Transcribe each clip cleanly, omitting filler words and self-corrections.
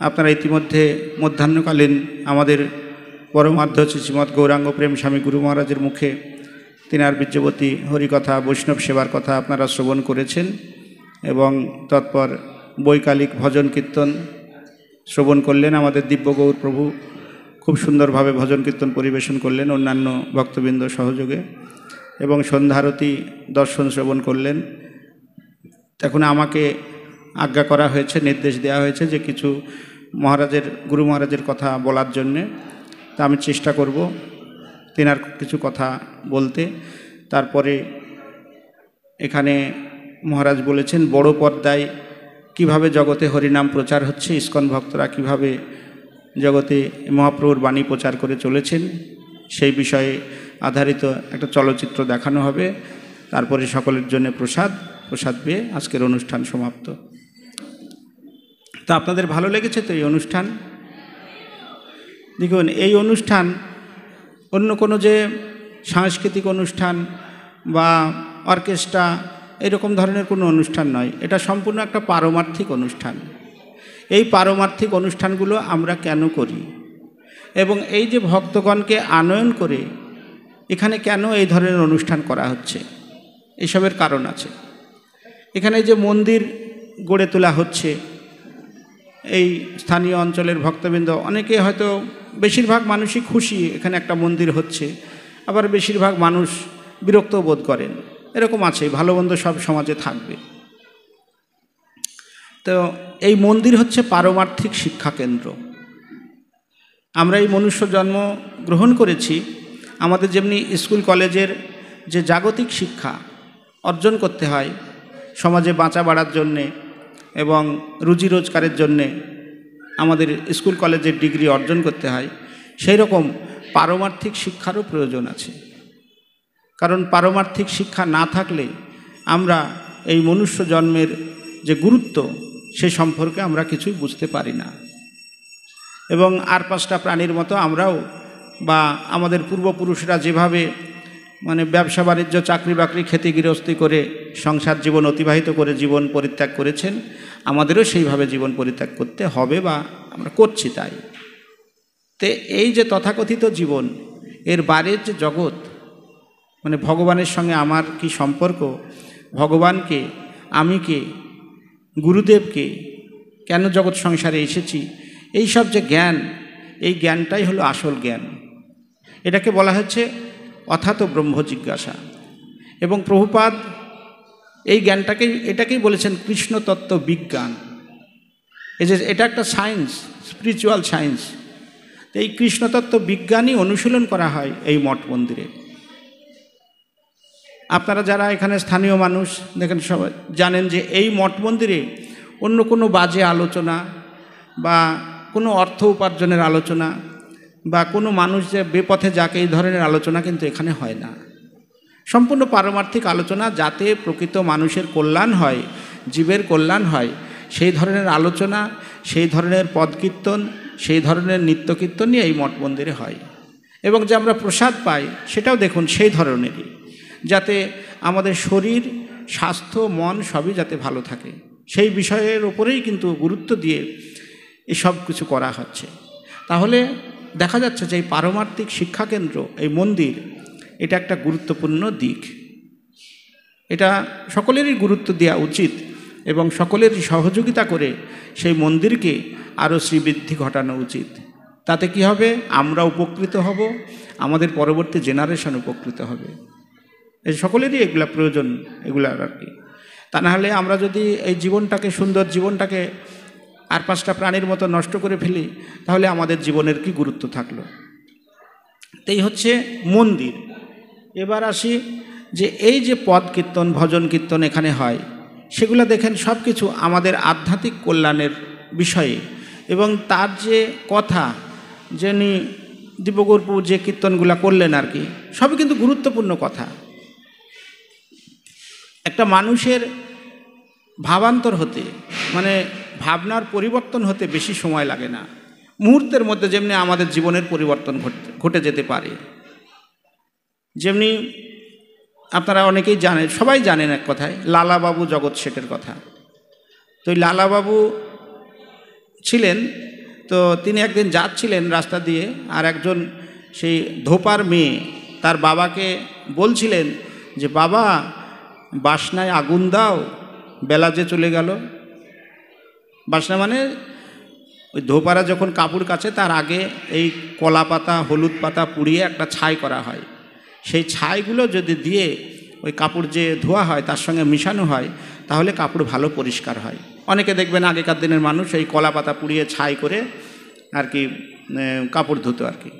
আপনারা ইতিমধ্যে মধ্যাহ্নকালীন আমাদের পরমাধ্যক্ষ শ্রীমৎ গৌরাঙ্গ প্রেম স্বামী গুরু মহারাজের মুখে তিনার বীর্যবতী হরিকথা বৈষ্ণব সেবার কথা আপনারা শ্রবণ করেছেন এবং তৎপর বৈকালিক ভজন কীর্তন শ্রবণ করলেন। আমাদের দিব্য গৌর প্রভু খুব সুন্দরভাবে ভজন কীর্তন পরিবেশন করলেন অন্যান্য ভক্তবৃন্দ সহযোগে, এবং সন্ধ্যারতি দর্শন শ্রবণ করলেন। এখন আমাকে আজ্ঞা করা হয়েছে, নির্দেশ দেওয়া হয়েছে যে কিছু গুরু মহারাজের কথা বলার জন্যে। তা আমি চেষ্টা করব তেনার কিছু কথা বলতে। তারপরে এখানে মহারাজ বলেছেন বড় পর্দায় কিভাবে জগতে হরিনাম প্রচার হচ্ছে, ইস্কন ভক্তরা কিভাবে জগতে মহাপ্রভুর বাণী প্রচার করে চলেছেন, সেই বিষয়ে আধারিত একটা চলচ্চিত্র দেখানো হবে। তারপরে সকলের জন্য প্রসাদ পেয়ে আজকের অনুষ্ঠান সমাপ্ত। তো আপনাদের ভালো লেগেছে তো এই অনুষ্ঠান? দেখুন, এই অনুষ্ঠান অন্য কোনো যে সাংস্কৃতিক অনুষ্ঠান বা অর্কেস্ট্রা এরকম ধরনের কোনো অনুষ্ঠান নয়, এটা সম্পূর্ণ একটা পারমার্থিক অনুষ্ঠান। এই পারমার্থিক অনুষ্ঠানগুলো আমরা কেন করি এবং এই যে ভক্তগণকে আনয়ন করে এখানে কেন এই ধরনের অনুষ্ঠান করা হচ্ছে, এসবের কারণ আছে। এখানে যে মন্দির গড়ে তোলা হচ্ছে, এই স্থানীয় অঞ্চলের ভক্তবৃন্দ অনেকে হয়তো, বেশিরভাগ মানুষই খুশি এখানে একটা মন্দির হচ্ছে, আবার বেশিরভাগ মানুষ বিরক্ত বোধ করেন, এরকম আছে, ভালো মন্দ সব সমাজে থাকবে। তো এই মন্দির হচ্ছে পারমার্থিক শিক্ষা কেন্দ্র। আমরা এই মনুষ্য জন্ম গ্রহণ করেছি, আমাদের যেমনি স্কুল কলেজের যে জাগতিক শিক্ষা অর্জন করতে হয় সমাজে বাঁচা বাড়ার জন্যে এবং রুজি রোজগারের জন্যে আমাদের স্কুল কলেজের ডিগ্রি অর্জন করতে হয়, সেই রকম পারমার্থিক শিক্ষারও প্রয়োজন আছে। কারণ পারমার্থিক শিক্ষা না থাকলে আমরা এই মনুষ্য জন্মের যে গুরুত্ব সে সম্পর্কে আমরা কিছুই বুঝতে পারি না। এবং আর পাঁচটা প্রাণীর মতো আমরাও বা আমাদের পূর্বপুরুষরা যেভাবে ব্যবসা বাণিজ্য চাকরি বাকরি খেতে গৃহস্থী করে সংসার জীবন অতিবাহিত করে জীবন পরিত্যাগ করেছেন, আমাদেরও সেইভাবে জীবন পরিত্যাগ করতে হবে বা আমরা করছি। তাই এই যে তথাকথিত জীবন, এর বাইরের যে জগৎ, ভগবানের সঙ্গে আমার কি সম্পর্ক, ভগবানকে, আমি কে, গুরুদেবকে, কেন জগৎ সংসারে এসেছি, এই সব যে জ্ঞান, এই জ্ঞানটাই হলো আসল জ্ঞান। এটাকে বলা হচ্ছে অথাত ব্রহ্ম জিজ্ঞাসা। এবং প্রভুপাদ এই এটাকেই বলেছেন কৃষ্ণতত্ত্ব বিজ্ঞান। এটা একটা সায়েন্স, স্পিরিচুয়াল সায়েন্স। এই কৃষ্ণতত্ত্ব বিজ্ঞানই অনুশীলন করা হয় এই মঠ মন্দিরে। আপনারা যারা এখানে স্থানীয় মানুষ দেখেন, সবাই জানেন যে এই মঠ মন্দিরে অন্য কোনো বাজে আলোচনা বা কোনো অর্থ উপার্জনের আলোচনা বা কোনো মানুষ যে বেপথে যাকে, এই ধরনের আলোচনা কিন্তু এখানে হয় না। সম্পূর্ণ পারমার্থিক আলোচনা, যাতে প্রকৃত মানুষের কল্যাণ হয়, জীবের কল্যাণ হয়, সেই ধরনের আলোচনা, সেই ধরনের পদকীর্তন, সেই ধরনের নিত্যকীর্তন নিয়ে এই মঠ মন্দিরে হয়। এবং যে আমরা প্রসাদ পাই সেটাও দেখুন সেই ধরনেরই, যাতে আমাদের শরীর, স্বাস্থ্য, মন সবই যাতে ভালো থাকে, সেই বিষয়ের ওপরেই কিন্তু গুরুত্ব দিয়ে এসব কিছু করা হচ্ছে। তাহলে দেখা যাচ্ছে যে এই পারমার্থিক শিক্ষাকেন্দ্র, এই মন্দির, এটা একটা গুরুত্বপূর্ণ দিক। এটা সকলেরই গুরুত্ব দেওয়া উচিত এবং সকলেরই সহযোগিতা করে সেই মন্দিরকে আরও শ্রীবৃদ্ধি ঘটানো উচিত। তাতে কি হবে? আমরা উপকৃত হব, আমাদের পরবর্তী জেনারেশন উপকৃত হবে। এই সকলেরই এগুলা প্রয়োজন, এগুলার আর কি। তা না হলে আমরা যদি এই জীবনটাকে, সুন্দর জীবনটাকে আর পাঁচটা প্রাণীর মতো নষ্ট করে ফেলি, তাহলে আমাদের জীবনের কি গুরুত্ব থাকলো? এই হচ্ছে মন্দির। এবার আসি যে এই যে পদ কীর্তন, ভজন কীর্তন এখানে হয়, সেগুলো দেখেন সব কিছু আমাদের আধ্যাত্মিক কল্যাণের বিষয়ে। এবং তার যে কথা, যিনি দিব্যগৌর প্রভু যে কীর্তনগুলো করলেন আর কি, সবই কিন্তু গুরুত্বপূর্ণ কথা। একটা মানুষের ভাবান্তর হতে, ভাবনার পরিবর্তন হতে বেশি সময় লাগে না, মুহূর্তের মধ্যে যেমনি আমাদের জীবনের পরিবর্তন ঘটে যেতে পারে। যেমনি আপনারা অনেকেই জানেন, সবাই জানেন এক কথায় লালাবাবু জগৎ শেঠের কথা। তো এই লালাবাবু ছিলেন তো তিনি একদিন যাচ্ছিলেন রাস্তা দিয়ে, আর একজন সেই ধোপার মেয়ে তার বাবাকে বলছিলেন যে বাবা, বাসনায় আগুন দাও, বেলা যে চলে গেল। বাসনা মানে ওই ধোপারা যখন কাপড় কাচে তার আগে এই কলা পাতা, হলুদ পাতা পুড়িয়ে একটা ছাই করা হয়। সেই ছাইগুলো যদি দিয়ে ওই কাপড় যে ধোয়া হয় তার সঙ্গে মিশানো হয়, তাহলে কাপড় ভালো পরিষ্কার হয়। অনেকে দেখবেন আগেকার দিনের মানুষ এই কলা পাতা পুড়িয়ে ছাই করে আর কি কাপড় ধুতো, আর কি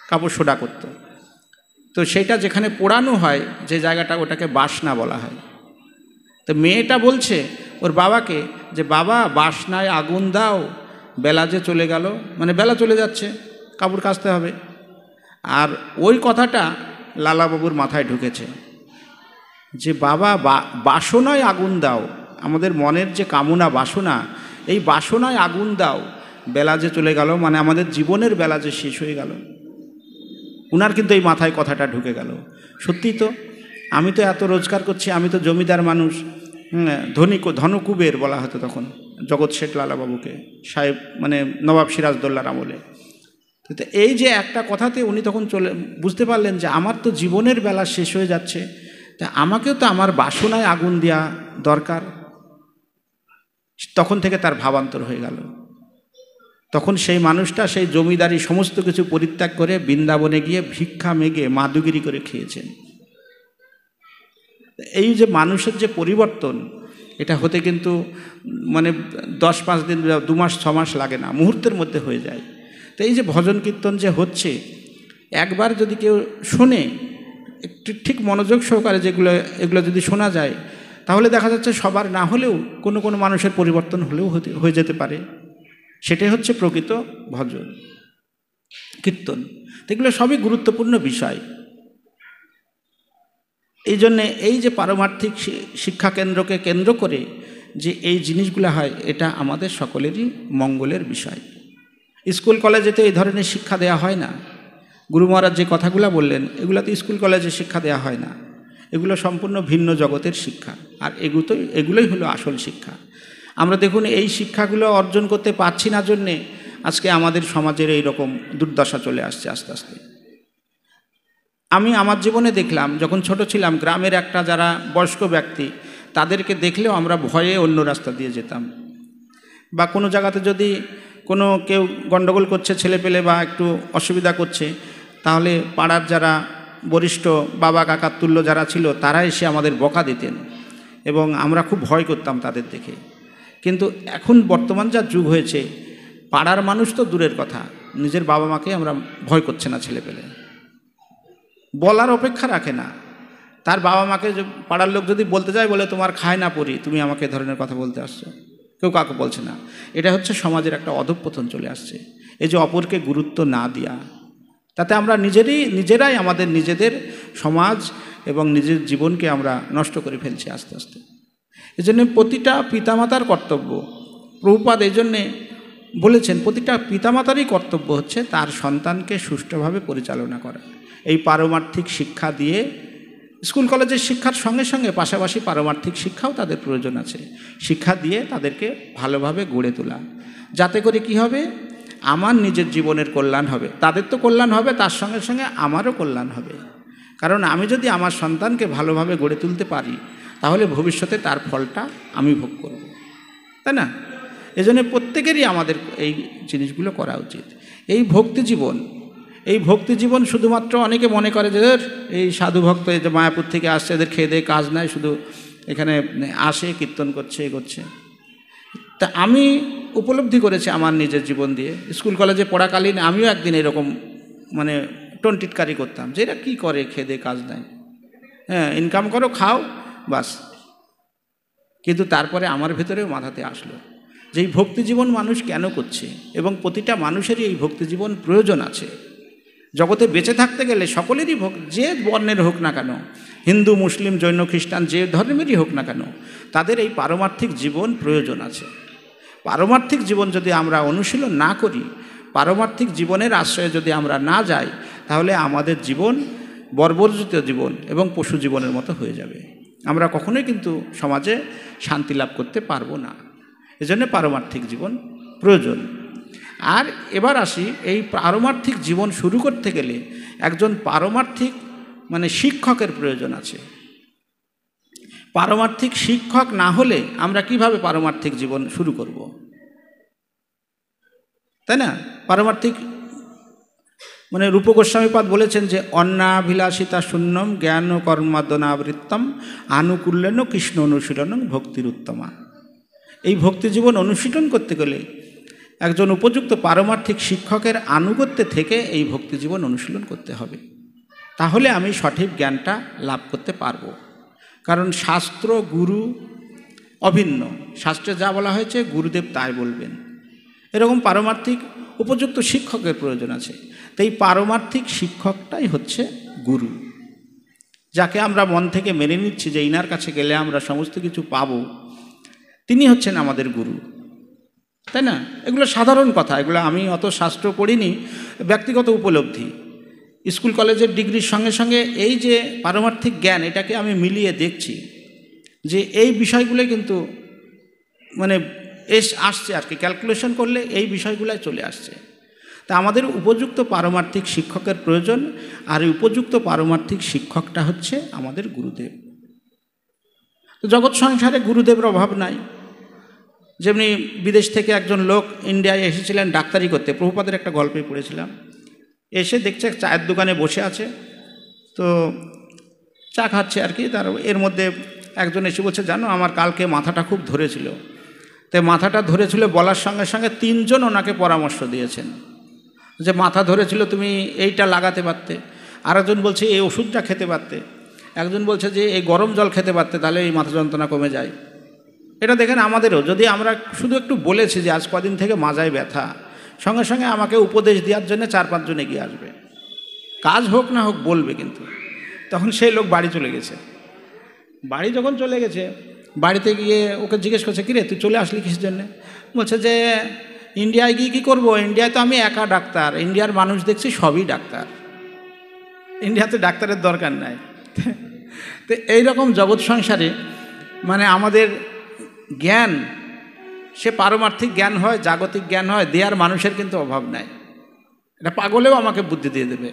কাপড় সোডা করত। তো সেইটা যেখানে পোড়ানো হয়, যে জায়গাটা, ওটাকে বাসনা বলা হয়। তো মেয়েটা বলছে ওর বাবাকে যে বাবা, বাসনায় আগুন দাও, বেলা যে চলে গেল, মানে বেলা চলে যাচ্ছে, কাপড় কাচতে হবে। আর ওই কথাটা লালাবাবুর মাথায় ঢুকেছে যে বাবা, বাসনায় আগুন দাও, আমাদের মনের যে কামনা বাসনা, এই বাসনায় আগুন দাও, বেলা যে চলে গেল, মানে আমাদের জীবনের বেলা যে শেষ হয়ে গেল। উনার কিন্তু এই মাথায় কথাটা ঢুকে গেল। সত্যি তো, আমি তো এত রোজগার করছি, আমি তো জমিদার মানুষ, ধনকুবের বলা হতো তখন জগৎ শেঠ লালাবাবুকে, সাহেব মানে নবাব সিরাজদৌল্লার আমলে। তো এই যে একটা কথাতে উনি তখন বুঝতে পারলেন যে আমার তো জীবনের বেলা শেষ হয়ে যাচ্ছে, তা আমাকেও তো আমার বাসনায় আগুন দেওয়া দরকার। তখন থেকে তার ভাবান্তর হয়ে গেল। তখন সেই মানুষটা সেই জমিদারি সমস্ত কিছু পরিত্যাগ করে বৃন্দাবনে গিয়ে ভিক্ষা মেগে মাদুগিরি করে খেয়েছেন। এই যে মানুষের যে পরিবর্তন, এটা হতে কিন্তু মানে 10-5 দিন, 2 মাস 6 মাস লাগে না, মুহূর্তের মধ্যে হয়ে যায়। তো এই যে ভজন কীর্তন যে হচ্ছে, একবার যদি কেউ শোনে একটু ঠিক মনোযোগ সহকারে, এগুলো যদি শোনা যায়, তাহলে দেখা যাচ্ছে সবার না হলেও কোনো কোনো মানুষের পরিবর্তন হলেও হয়ে যেতে পারে। সেটাই হচ্ছে প্রকৃত ভজন কীর্তন। এগুলো সবই গুরুত্বপূর্ণ বিষয়। এই জন্যে এই যে পারমার্থিক শিক্ষা কেন্দ্রকে কেন্দ্র করে যে এই জিনিসগুলো হয়, এটা আমাদের সকলেরই মঙ্গলের বিষয়। স্কুল কলেজে তো এই ধরনের শিক্ষা দেওয়া হয় না। গুরু মহারাজ যে কথাগুলো বললেন, এগুলো তো স্কুল কলেজে শিক্ষা দেওয়া হয় না। এগুলো সম্পূর্ণ ভিন্ন জগতের শিক্ষা, আর এগুলোই হলো আসল শিক্ষা। আমরা দেখুন এই শিক্ষাগুলো অর্জন করতে পারছি না জন্যে আজকে আমাদের সমাজের এই রকম দুর্দশা চলে আসছে আস্তে আস্তে। আমি আমার জীবনে দেখলাম, যখন ছোট ছিলাম, গ্রামের একটা যারা বয়স্ক ব্যক্তি, তাদেরকে দেখলেও আমরা ভয়ে অন্য রাস্তা দিয়ে যেতাম। বা কোনো জায়গাতে যদি কোনো কেউ গণ্ডগোল করছে, ছেলে পেলে বা একটু অসুবিধা করছে, তাহলে পাড়ার যারা বরিষ্ঠ বাবা কাকার তুল্য যারা ছিল, তারা এসে আমাদের বকা দিতেন এবং আমরা খুব ভয় করতাম তাদের দেখে। কিন্তু এখন বর্তমান যা যুগ হয়েছে, পাড়ার মানুষ তো দূরের কথা, নিজের বাবা মাকে আমরা ভয় করছে না ছেলে পেলে, বলার অপেক্ষা রাখে না। তার বাবা মাকে পাড়ার লোক যদি বলতে যায়, বলে তোমার খায় না পড়ি, তুমি আমাকে এ ধরনের কথা বলতে আসছো, কেউ কাউকে বলছে না। এটা হচ্ছে সমাজের একটা অধঃপতন চলে আসছে। এই যে অপরকে গুরুত্ব না দেওয়া, তাতে আমরা নিজেরাই আমাদের নিজেদের সমাজ এবং নিজের জীবনকে আমরা নষ্ট করে ফেলছি আস্তে আস্তে। এই জন্যে প্রতিটা পিতামাতার কর্তব্য, প্রভুপাদ এই জন্যে বলেছেন, প্রতিটা পিতামাতারই কর্তব্য হচ্ছে তার সন্তানকে সুষ্ঠুভাবে পরিচালনা করা। এই পারমার্থিক শিক্ষা দিয়ে, স্কুল কলেজের শিক্ষার সঙ্গে সঙ্গে পাশাপাশি পারমার্থিক শিক্ষাও তাদের প্রয়োজন আছে। শিক্ষা দিয়ে তাদেরকে ভালোভাবে গড়ে তোলা, যাতে করে কি হবে, আমার নিজের জীবনের কল্যাণ হবে, তাদের তো কল্যাণ হবে, তার সঙ্গে সঙ্গে আমারও কল্যাণ হবে। কারণ আমি যদি আমার সন্তানকে ভালোভাবে গড়ে তুলতে পারি, তাহলে ভবিষ্যতে তার ফলটা আমি ভোগ করব, তাই না? এজন্য প্রত্যেকেরই আমাদের এই জিনিসগুলো করা উচিত। এই ভক্তি জীবন শুধুমাত্র অনেকে মনে করে যে এই সাধু ভক্ত, এই যে মায়াপুর থেকে আসছে, এদের খেয়ে দিয়ে কাজ নাই, শুধু এখানে আসে কীর্তন করছে, এ করছে। তা আমি উপলব্ধি করেছি আমার নিজের জীবন দিয়ে, স্কুল কলেজে পড়াকালীন আমিও একদিন এরকম মানে টন্টিটকারি করতাম যে এরা কী করে, খেয়ে দিয়ে কাজ নাই, হ্যাঁ ইনকাম করো, খাও, বাস। কিন্তু তারপরে আমার ভেতরেও মাথাতে আসলো যে এই ভক্তিজীবন মানুষ কেন করছে, এবং প্রতিটা মানুষেরই এই ভক্তিজীবন প্রয়োজন আছে। জগতে বেঁচে থাকতে গেলে সকলেরই যে বর্ণের হোক না কেন, হিন্দু মুসলিম জৈন খ্রিস্টান যে ধর্মেরই হোক না কেন, তাদের এই পারমার্থিক জীবন প্রয়োজন আছে। পারমার্থিক জীবন যদি আমরা অনুশীলন না করি, পারমার্থিক জীবনের আশ্রয়ে যদি আমরা না যাই, তাহলে আমাদের জীবন বর্বরচিত জীবন এবং পশু জীবনের মতো হয়ে যাবে। আমরা কখনোই কিন্তু সমাজে শান্তি লাভ করতে পারবো না। এজন্য পারমার্থিক জীবন প্রয়োজন। আর এবার আসি, এই পারমার্থিক জীবন শুরু করতে গেলে একজন পারমার্থিক মানে শিক্ষকের প্রয়োজন আছে। পারমার্থিক শিক্ষক না হলে আমরা কিভাবে পারমার্থিক জীবন শুরু করব, তাই না? পারমার্থিক মানে রূপ গোস্বামীপাদ বলেছেন যে অন্নাভিলাষিতা শূন্যম জ্ঞান কর্মাদনাবৃত্তম আনুকূল্যেন কৃষ্ণ অনুশীলনং ভক্তির উত্তমা। এই ভক্তি জীবন অনুশীলন করতে গেলে একজন উপযুক্ত পারমার্থিক শিক্ষকের আনুগত্যে থেকে এই ভক্তি জীবন অনুশীলন করতে হবে, তাহলে আমি সঠিক জ্ঞানটা লাভ করতে পারবো। কারণ শাস্ত্র গুরু অভিন্ন, শাস্ত্রে যা বলা হয়েছে গুরুদেব তাই বলবেন। এরকম পারমার্থিক উপযুক্ত শিক্ষকের প্রয়োজন আছে। তো এই পারমার্থিক শিক্ষকটাই হচ্ছে গুরু, যাকে আমরা মন থেকে মেনে নিচ্ছি যে ইনার কাছে গেলে আমরা সমস্ত কিছু পাবো, তিনি হচ্ছেন আমাদের গুরু, তাই না? এগুলো সাধারণ কথা, এগুলো আমি অত শাস্ত্র পড়িনি, ব্যক্তিগত উপলব্ধি। স্কুল কলেজের ডিগ্রির সঙ্গে সঙ্গে এই যে পারমার্থিক জ্ঞান, এটাকে আমি মিলিয়ে দেখছি যে এই বিষয়গুলো কিন্তু মানে আসছে আর কি, ক্যালকুলেশন করলে এই বিষয়গুলোই চলে আসছে। তা আমাদের উপযুক্ত পারমার্থিক শিক্ষকের প্রয়োজন, আর এই উপযুক্ত পারমার্থিক শিক্ষকটা হচ্ছে আমাদের গুরুদেব। তো জগৎ সংসারে গুরুদেবের অভাব নাই। যেমনি বিদেশ থেকে একজন লোক ইন্ডিয়ায় এসেছিলেন ডাক্তারি করতে, প্রভুপাদের একটা গল্পে পড়েছিলাম। এসে দেখছে চায়ের দোকানে বসে আছে, তো চা খাচ্ছে আর কি। তার এর মধ্যে একজন এসে বলছে, জানো আমার কালকে মাথাটা খুব ধরেছিল। তো মাথাটা ধরেছিল বলার সঙ্গে সঙ্গে 3 জন ওনাকে পরামর্শ দিয়েছেন যে মাথা ধরেছিল তুমি এইটা লাগাতে পারতে, আরেকজন বলছে এই ওষুধটা খেতে পারতে, একজন বলছে যে এই গরম জল খেতে পারতে, তাহলে এই মাথা যন্ত্রণা কমে যায়। এটা দেখেন আমাদেরও, যদি আমরা শুধু একটু বলেছি যে আজ কদিন থেকে মাজায় ব্যথা, সঙ্গে সঙ্গে আমাকে উপদেশ দেওয়ার জন্য 4-5 জন এগিয়ে আসবে, কাজ হোক না হোক বলবে। কিন্তু তখন সেই লোক বাড়ি চলে গেছে। বাড়ি যখন চলে গেছে, বাড়িতে গিয়ে ওকে জিজ্ঞেস করছে, কিরে তুই চলে আসলি কিসের জন্যে? বলছে যে ইন্ডিয়ায় গিয়ে কী করবো, ইন্ডিয়ায় তো আমি একা ডাক্তার, ইন্ডিয়ার মানুষ দেখছি সবই ডাক্তার, ইন্ডিয়াতে ডাক্তারের দরকার নাই। তো এইরকম জগৎ সংসারে মানে আমাদের জ্ঞান, সে পারমার্থিক জ্ঞান হয়, জাগতিক জ্ঞান হয়, দেয়ার মানুষের কিন্তু অভাব নাই। এটা পাগলেও আমাকে বুদ্ধি দিয়ে দেবে।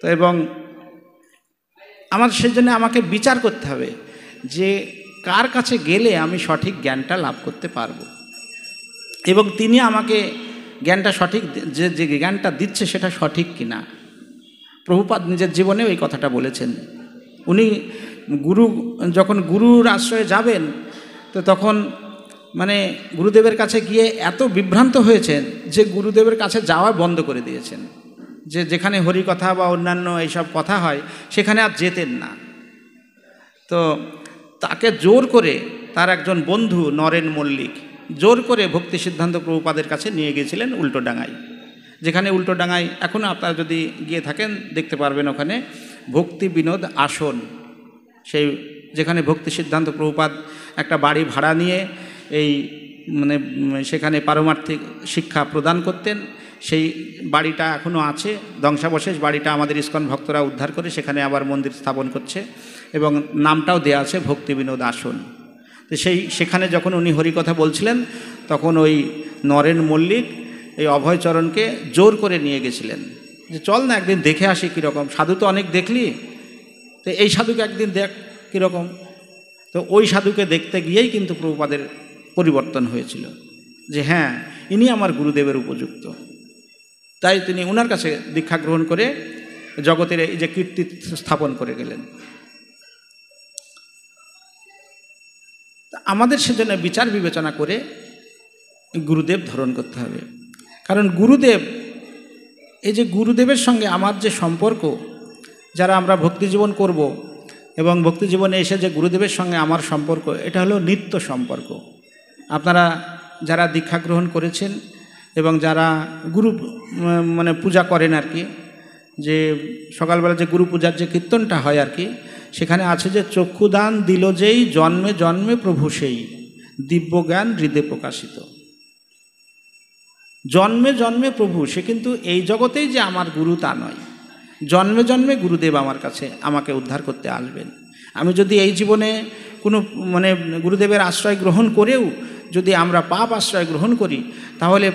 তো এবং আমার সেই জন্য আমাকে বিচার করতে হবে যে কার কাছে গেলে আমি সঠিক জ্ঞানটা লাভ করতে পারবো, এবং তিনি আমাকে জ্ঞানটা সঠিক যে জ্ঞানটা দিচ্ছে সেটা সঠিক কিনা। প্রভুপাদ নিজের জীবনেও এই কথাটা বলেছেন। উনি যখন গুরুর আশ্রয়ে যাবেন, তো তখন মানে গুরুদেবের কাছে গিয়ে এত বিভ্রান্ত হয়েছেন যে গুরুদেবের কাছে যাওয়া বন্ধ করে দিয়েছেন, যে যেখানে হরিকথা বা অন্যান্য এইসব কথা হয় সেখানে আর যেতেন না। তো তাকে জোর করে তার একজন বন্ধু নরেন মল্লিক জোর করে ভক্তি সিদ্ধান্ত প্রভুপাদের কাছে নিয়ে গিয়েছিলেন উল্টোডাঙায়, যেখানে উল্টোডাঙায় এখনও আপনারা যদি গিয়ে থাকেন দেখতে পারবেন, ওখানে ভক্তি বিনোদ আসন, সেই যেখানে ভক্তি সিদ্ধান্ত প্রভুপাদ একটা বাড়ি ভাড়া নিয়ে এই মানে সেখানে পারমার্থিক শিক্ষা প্রদান করতেন। সেই বাড়িটা এখনও আছে, ধ্বংসাবশেষ বাড়িটা আমাদের ইস্কন ভক্তরা উদ্ধার করে সেখানে আবার মন্দির স্থাপন করছে, এবং নামটাও দেয়া আছে ভক্তি বিনোদ আসন। তো সেখানে যখন উনি হরিকথা বলছিলেন, তখন ওই নরেন মল্লিক এই অভয়চরণকে জোর করে নিয়ে গেছিলেন যে চল না একদিন দেখে আসি কীরকম, সাধু তো অনেক দেখলি, তো এই সাধুকে একদিন দেখ কীরকম। তো ওই সাধুকে দেখতে গিয়েই কিন্তু প্রভুপাদের পরিবর্তন হয়েছিল, যে হ্যাঁ ইনি আমার গুরুদেবের উপযুক্ত। তাই তিনি ওনার কাছে দীক্ষা গ্রহণ করে জগতের এই যে কীর্তি স্থাপন করে গেলেন। আমাদের সেজন্য বিচার বিবেচনা করে গুরুদেব ধারণ করতে হবে। কারণ গুরুদেব, এই যে গুরুদেবের সঙ্গে আমার যে সম্পর্ক, যারা আমরা ভক্তি জীবন করব এবং ভক্তি জীবনে এসে যে গুরুদেবের সঙ্গে আমার সম্পর্ক, এটা হলো নিত্য সম্পর্ক। আপনারা যারা দীক্ষা গ্রহণ করেছেন এবং যারা গুরু মানে পূজা করেন আর কি, যে সকালবেলা যে গুরু পূজার যে কীর্তনটা হয় আর কি, সেখানে আছে যে চক্ষুদান দিল যেই জন্মে জন্মে প্রভু সেই দিব্য জ্ঞান হৃদয়ে প্রকাশিত। জন্মে জন্মে প্রভু, সে কিন্তু এই জগতেই যে আমার গুরু তা নয়, জন্মে জন্মে গুরুদেব আমার কাছে আমাকে উদ্ধার করতে আসবেন। আমি যদি এই জীবনে কোনো মানে গুরুদেবের আশ্রয় গ্রহণ করেও যদি আমরা পাপ আশ্রয় গ্রহণ করি, তাহলে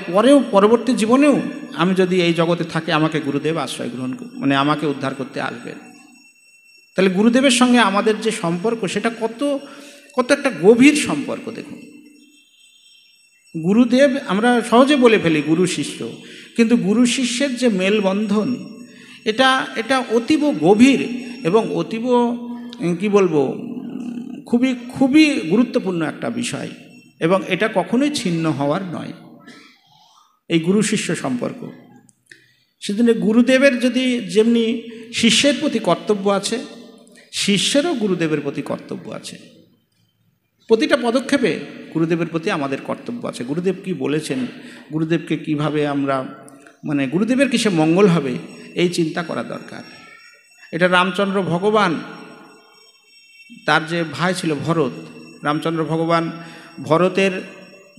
পরবর্তী জীবনেও আমি যদি এই জগতে থাকি, আমাকে গুরুদেব আশ্রয় গ্রহণ মানে আমাকে উদ্ধার করতে আসবেন। তাহলে গুরুদেবের সঙ্গে আমাদের যে সম্পর্ক, সেটা কত কত একটা গভীর সম্পর্ক। দেখুন, গুরুদেব আমরা সহজে বলে ফেলি গুরু শিষ্য, কিন্তু গুরু শিষ্যের যে মেলবন্ধন, এটা অতীব গভীর এবং অতীব কি বলবো, খুবই খুবই গুরুত্বপূর্ণ একটা বিষয়, এবং এটা কখনোই ছিন্ন হওয়ার নয়, এই গুরু শিষ্য সম্পর্ক। সেজন্য গুরুদেবের যদি যেমনি শিষ্যের প্রতি কর্তব্য আছে, শিষ্যেরও গুরুদেবের প্রতি কর্তব্য আছে। প্রতিটা পদক্ষেপে গুরুদেবের প্রতি আমাদের কর্তব্য আছে। গুরুদেব কি বলেছেন, গুরুদেবকে কিভাবে আমরা মানে গুরুদেবের কিসে মঙ্গল হবে, এই চিন্তা করা দরকার। এটা রামচন্দ্র ভগবান, তার যে ভাই ছিল ভরত, রামচন্দ্র ভগবান ভরতের,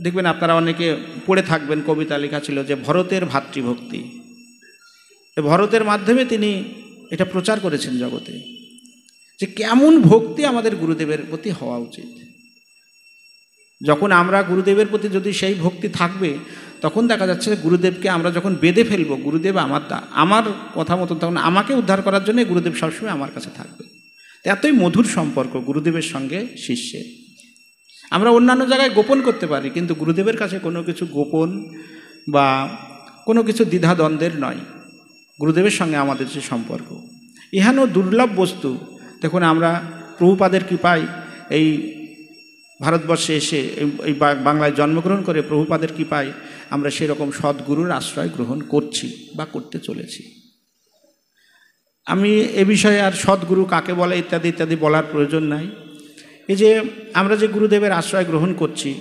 দেখবেন আপনারা অনেকে পড়ে থাকবেন, কবিতা লেখা ছিল যে ভরতের ভাতৃভক্তি। ভরতের মাধ্যমে তিনি এটা প্রচার করেছেন জগতে, যে কেমন ভক্তি আমাদের গুরুদেবের প্রতি হওয়া উচিত। যখন আমরা গুরুদেবের প্রতি যদি সেই ভক্তি থাকবে, তখন দেখা যাচ্ছে গুরুদেবকে আমরা যখন বেঁধে ফেলবো, গুরুদেব আমার কথা মতো, তখন আমাকে উদ্ধার করার জন্য গুরুদেব সবসময় আমার কাছে থাকবে। এতই মধুর সম্পর্ক গুরুদেবের সঙ্গে শিষ্যের। আমরা অন্যান্য জায়গায় গোপন করতে পারি, কিন্তু গুরুদেবের কাছে কোনো কিছু গোপন বা কোনো কিছু দ্বিধাদ্বন্দ্বের নয়। গুরুদেবের সঙ্গে আমাদের যে সম্পর্ক, ইহানো দুর্লভ বস্তু। দেখুন, আমরা প্রভুপাদের কৃপায় এই ভারতবর্ষে এসে এই বাংলায় জন্মগ্রহণ করে প্রভুপাদের কৃপায় আমরা সেরকম সদ্গুরুর আশ্রয় গ্রহণ করছি বা করতে চলেছি। আমি এ বিষয়ে আর সদ্গুরু কাকে বলে ইত্যাদি ইত্যাদি বলার প্রয়োজন নাই। এই যে আমরা যে গুরুদেবের আশ্রয় গ্রহণ করছি,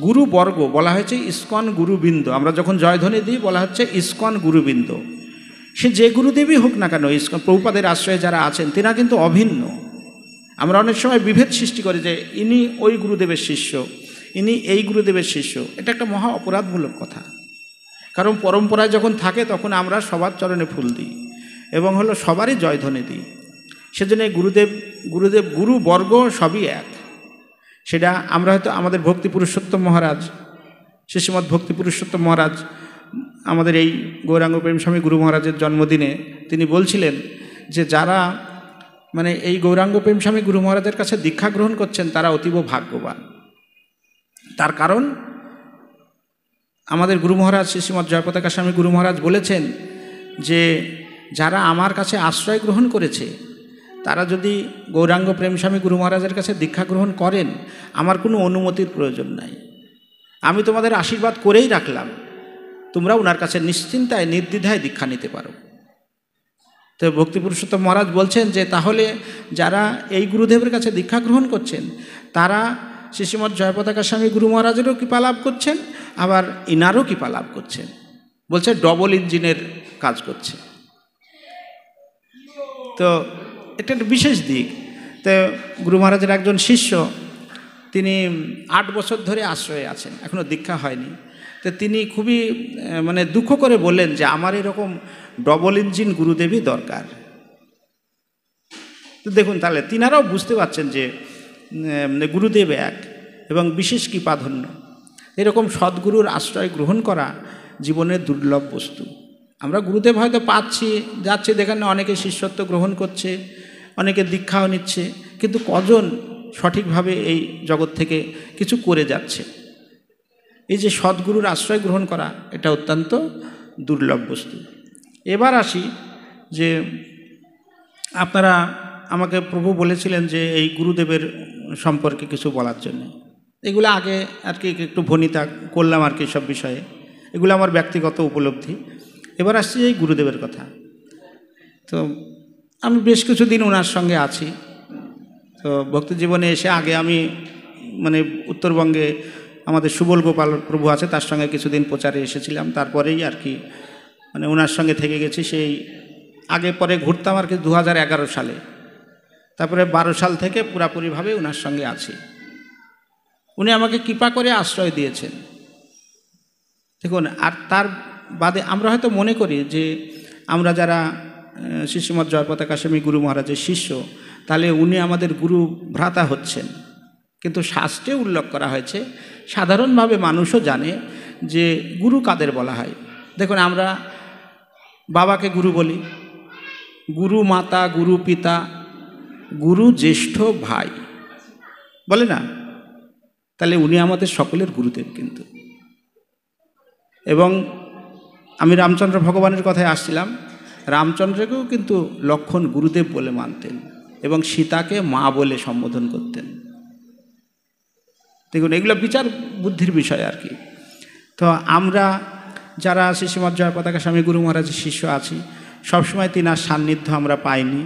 গুরুবর্গ বলা হয়েছে ইস্কন গুরুবৃন্দ। আমরা যখন জয়ধ্বনি দিই বলা হচ্ছে ইস্কন গুরুবৃন্দ। সে যে গুরুদেবই হোক না কেন, ইস্কন প্রভুপাদের আশ্রয়ে যারা আছেন তিনা কিন্তু অভিন্ন। আমরা অনেক সময় বিভেদ সৃষ্টি করি যে ইনি ওই গুরুদেবের শিষ্য, ইনি এই গুরুদেবের শিষ্য। এটা একটা মহা অপরাধমূলক কথা। কারণ পরম্পরায় যখন থাকে তখন আমরা সবার চরণে ফুল দিই এবং হলো সবারই জয়ধ্বনি দিই। সেজন্য গুরুবর্গ সবই এক। সেটা আমরা হয়তো আমাদের ভক্তি পুরুষোত্তম মহারাজ, শ্রীশ্রীমৎ ভক্তি পুরুষোত্তম মহারাজ আমাদের এই গৌরাঙ্গ প্রেম স্বামী গুরু মহারাজের জন্মদিনে তিনি বলছিলেন যে যারা মানে এই গৌরাঙ্গ প্রেম স্বামী গুরু মহারাজের কাছে দীক্ষা গ্রহণ করছেন তারা অতীব ভাগ্যবান। তার কারণ আমাদের গুরু মহারাজ শ্রীশ্রীমৎ জয়পতাকা স্বামী গুরু মহারাজ বলেছেন যে যারা আমার কাছে আশ্রয় গ্রহণ করেছে তারা যদি গৌরাঙ্গ প্রেম স্বামী গুরু মহারাজের কাছে দীক্ষা গ্রহণ করেন, আমার কোনো অনুমতির প্রয়োজন নাই। আমি তোমাদের আশীর্বাদ করেই রাখলাম, তোমরা ওনার কাছে নিশ্চিন্তায় নির্দ্বিধায় দীক্ষা নিতে পারো। তো ভক্তি পুরুষোত্তম মহারাজ বলছেন যে তাহলে যারা এই গুরুদেবের কাছে দীক্ষা গ্রহণ করছেন তারা শ্রীশ্রীমৎ জয়পতাকা স্বামী গুরু মহারাজেরও কৃপা লাভ করছেন, আবার ইনারও কৃপা লাভ করছেন। বলছে ডবল ইঞ্জিনের কাজ করছে। তো এটা একটা বিশেষ দিক। তো গুরু মহারাজের একজন শিষ্য, তিনি 8 বছর ধরে আশ্রয়ে আছেন, এখনও দীক্ষা হয়নি। তো তিনি খুবই মানে দুঃখ করে বললেন যে আমার এরকম ডবল ইঞ্জিন গুরুদেবই দরকার। তো দেখুন, তাহলে তিনারাও বুঝতে পারছেন যে গুরুদেব এক এবং বিশেষ কৃপাধন্য। এরকম সদ্গুরুর আশ্রয় গ্রহণ করা জীবনের দুর্লভ বস্তু। আমরা গুরুদেব হয়তো পাচ্ছি, যাচ্ছে, দেখেন অনেকে শিষ্যত্ব গ্রহণ করছে, অনেকে দীক্ষাও নিচ্ছে, কিন্তু কজন সঠিকভাবে এই জগৎ থেকে কিছু করে যাচ্ছে? এই যে সদ্গুরুর আশ্রয় গ্রহণ করা, এটা অত্যন্ত দুর্লভ বস্তু। এবার আসি যে আপনারা আমাকে প্রভু বলেছিলেন যে এই গুরুদেবের সম্পর্কে কিছু বলার জন্য। এগুলো আগে আর কি একটু ভনিতা করলাম আর কি সব বিষয়ে, এগুলো আমার ব্যক্তিগত উপলব্ধি। এবার আসছি এই গুরুদেবের কথা। তো আমি বেশ কিছুদিন ওনার সঙ্গে আছি। তো ভক্তি জীবনে এসে আগে আমি মানে উত্তরবঙ্গে আমাদের সুবল গোপাল প্রভু আছে, তার সঙ্গে কিছুদিন প্রচারে এসেছিলাম। তারপরেই আর কি মানে ওনার সঙ্গে থেকে গেছি। সেই আগে পরে ঘুরতাম আর কি 2011 সালে, তারপরে 12 সাল থেকে পুরাপুরিভাবে ওনার সঙ্গে আছি। উনি আমাকে কৃপা করে আশ্রয় দিয়েছেন। দেখুন, আর তার বাদে আমরা হয়তো মনে করি যে আমরা যারা শ্রীশ্রীমৎ জয়পতাকা স্বামী গুরু মহারাজের শিষ্য, তাহলে উনি আমাদের গুরু ভ্রাতা হচ্ছেন। কিন্তু শাস্ত্রে উল্লেখ করা হয়েছে, সাধারণভাবে মানুষও জানে যে গুরু কাদের বলা হয়। দেখুন, আমরা বাবাকে গুরু বলি, গুরু মাতা, গুরু পিতা, গুরু জ্যেষ্ঠ ভাই, বলে না? তাহলে উনি আমাদের সকলের গুরুদেব কিন্তু। এবং আমি রামচন্দ্র ভগবানের কথায় আসছিলাম, রামচন্দ্রকেও কিন্তু লক্ষ্মণ গুরুদেব বলে মানতেন এবং সীতাকে মা বলে সম্বোধন করতেন। দেখুন, এগুলো বিচার বুদ্ধির বিষয় আর কি। তো আমরা যারা আছি শ্রীমৎ জয় পতাকা স্বামী গুরু মহারাজের শিষ্য আছি, সবসময় তিনার সান্নিধ্য আমরা পাইনি